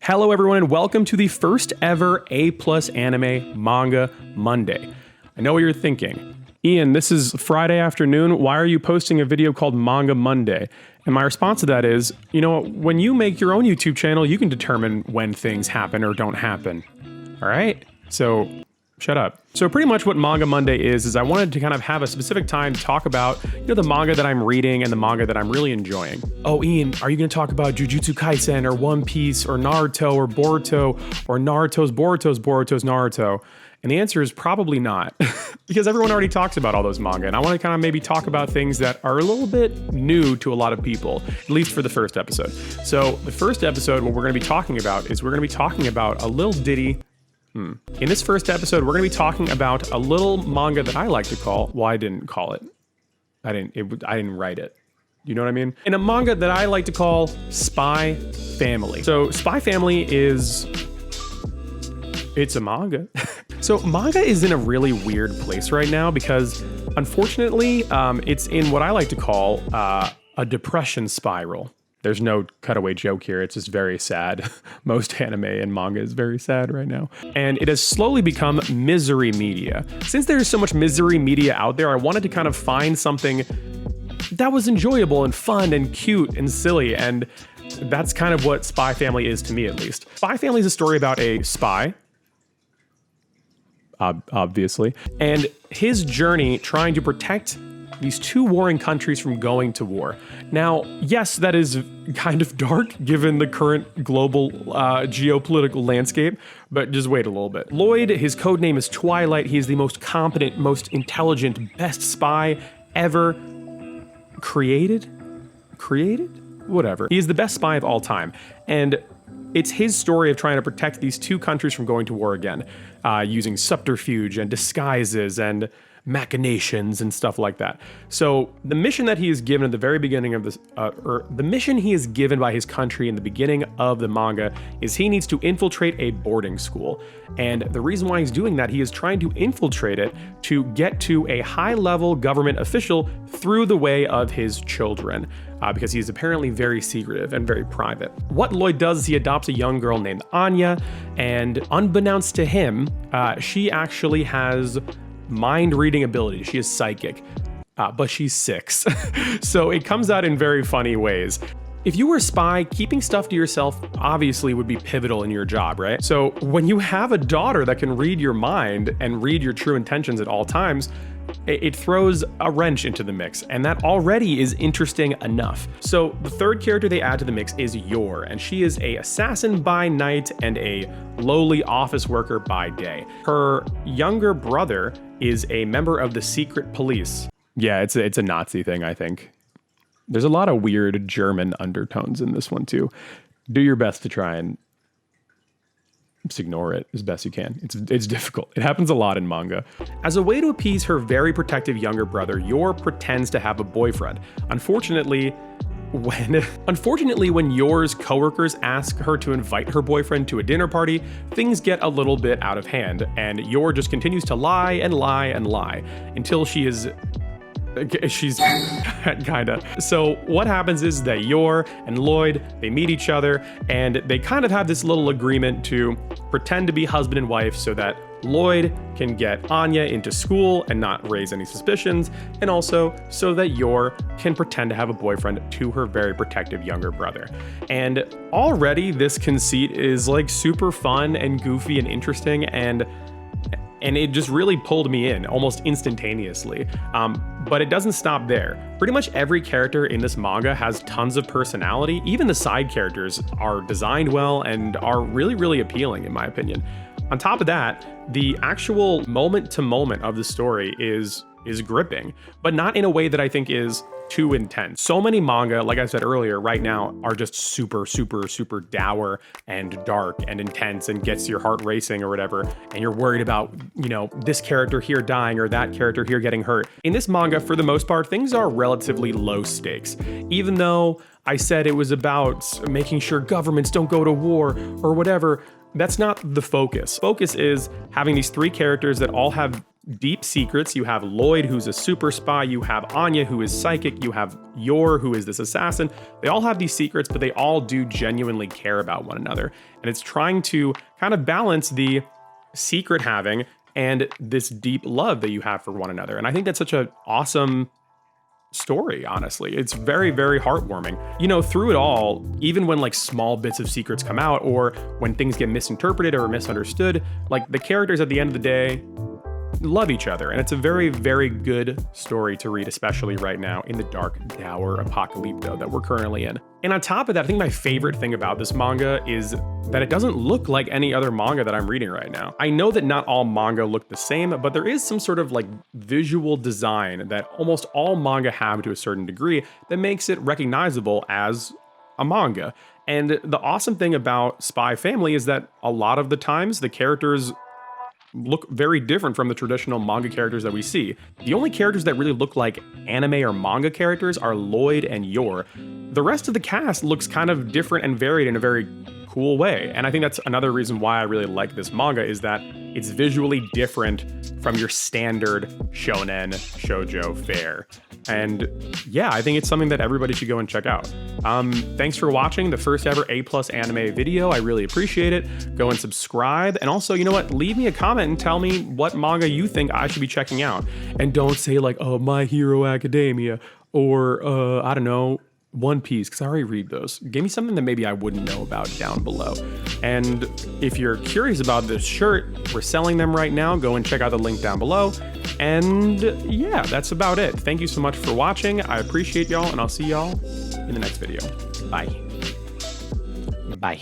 Hello everyone and welcome to the first ever A+ Anime Manga Monday. I know what you're thinking. Ian, this is Friday afternoon. Why are you posting a video called Manga Monday? And my response to that is, when you make your own YouTube channel, you can determine when things happen or don't happen. All right? So shut up. So pretty much what Manga Monday is I wanted to kind of have a specific time to talk about, the manga that I'm reading and the manga that I'm really enjoying. Oh, Ian, are you going to talk about Jujutsu Kaisen or One Piece or Naruto or Boruto or Naruto's Naruto? And the answer is probably not, because everyone already talks about all those manga, and I want to kind of maybe talk about things that are a little bit new to a lot of people, at least for the first episode. So the first episode, what we're going to be talking about is we're going to be talking about a little ditty. In this first episode, we're going to be talking about a little manga that I like to call, well, I didn't call it. I didn't write it. You know what I mean? In a manga that I like to call Spy Family. So Spy Family it's a manga. So manga is in a really weird place right now because unfortunately, it's in what I like to call a depression spiral. There's no cutaway joke here. It's just very sad. Most anime and manga is very sad right now. And it has slowly become misery media. Since there's so much misery media out there, I wanted to kind of find something that was enjoyable and fun and cute and silly. And that's kind of what Spy Family is to me, at least. Spy Family is a story about a spy, obviously, and his journey trying to protect these two warring countries from going to war. Now, yes, that is kind of dark given the current global geopolitical landscape, but just wait a little bit. Lloyd, his code name is Twilight. He is the most competent, most intelligent, best spy ever created? Whatever. He is the best spy of all time. And it's his story of trying to protect these two countries from going to war again, using subterfuge and disguises and machinations and stuff like that. So the mission that he is given at the very beginning of this, or the mission he is given by his country in the beginning of the manga is he needs to infiltrate a boarding school. And the reason why he's doing that, he is trying to infiltrate it to get to a high-level government official through the way of his children. Because he's apparently very secretive and very private. What Lloyd does is he adopts a young girl named Anya, and unbeknownst to him, she actually has mind-reading ability. She is psychic, but she's 6. So it comes out in very funny ways. If you were a spy, keeping stuff to yourself obviously would be pivotal in your job, right? So when you have a daughter that can read your mind and read your true intentions at all times, it throws a wrench into the mix, and that already is interesting enough. So the third character they add to the mix is Yor, and she is an assassin by night and a lowly office worker by day. Her younger brother is a member of the secret police. Yeah, it's a Nazi thing, I think. There's a lot of weird German undertones in this one too. Do your best to try and just ignore it as best you can. It's difficult. It happens a lot in manga. As a way to appease her very protective younger brother, Yor pretends to have a boyfriend. Unfortunately, when Yor's coworkers ask her to invite her boyfriend to a dinner party, things get a little bit out of hand, and Yor just continues to lie and lie and lie until she's kinda. So what happens is that Yor and Lloyd, they meet each other, and they kind of have this little agreement to pretend to be husband and wife so that Lloyd can get Anya into school and not raise any suspicions, and also so that Yor can pretend to have a boyfriend to her very protective younger brother. And already this conceit is like super fun and goofy and interesting, and it just really pulled me in almost instantaneously. But it doesn't stop there. Pretty much every character in this manga has tons of personality. Even the side characters are designed well and are really, really appealing in my opinion. On top of that, the actual moment to moment of the story is gripping, but not in a way that I think is too intense. So many manga, like I said earlier, right now are just super, super, super dour and dark and intense and gets your heart racing or whatever. And you're worried about, this character here dying or that character here getting hurt. In this manga, for the most part, things are relatively low stakes. Even though I said it was about making sure governments don't go to war or whatever, that's not the focus. Focus is having these 3 characters that all have deep secrets. You have Lloyd, who's a super spy. You have Anya, who is psychic. You have Yor, who is this assassin. They all have these secrets, but they all do genuinely care about one another. And it's trying to kind of balance the secret having and this deep love that you have for one another. And I think that's such an awesome story, honestly. It's very, very heartwarming. You know, through it all, even when like small bits of secrets come out or when things get misinterpreted or misunderstood, like the characters at the end of the day love each other. And it's a very, very good story to read, especially right now in the dark, dour apocalypto that we're currently in. And on top of that, I think my favorite thing about this manga is that it doesn't look like any other manga that I'm reading right now. I know that not all manga look the same, but there is some sort of like visual design that almost all manga have to a certain degree that makes it recognizable as a manga. And the awesome thing about Spy Family is that a lot of the times the characters look very different from the traditional manga characters that we see. The only characters that really look like anime or manga characters are Lloyd and Yor. The rest of the cast looks kind of different and varied in a very cool way. And I think that's another reason why I really like this manga, is that it's visually different from your standard shonen shoujo fare. And yeah, I think it's something that everybody should go and check out. Thanks for watching the first ever A+ anime video. I really appreciate it. Go and subscribe. And also, you know what? Leave me a comment and tell me what manga you think I should be checking out. And don't say like, oh, My Hero Academia, or I don't know, One Piece, because I already read those. Give me something that maybe I wouldn't know about down below. And if you're curious about this shirt, we're selling them right now. Go and check out the link down below. And yeah, that's about it. Thank you so much for watching. I appreciate y'all, and I'll see y'all in the next video. Bye. Bye.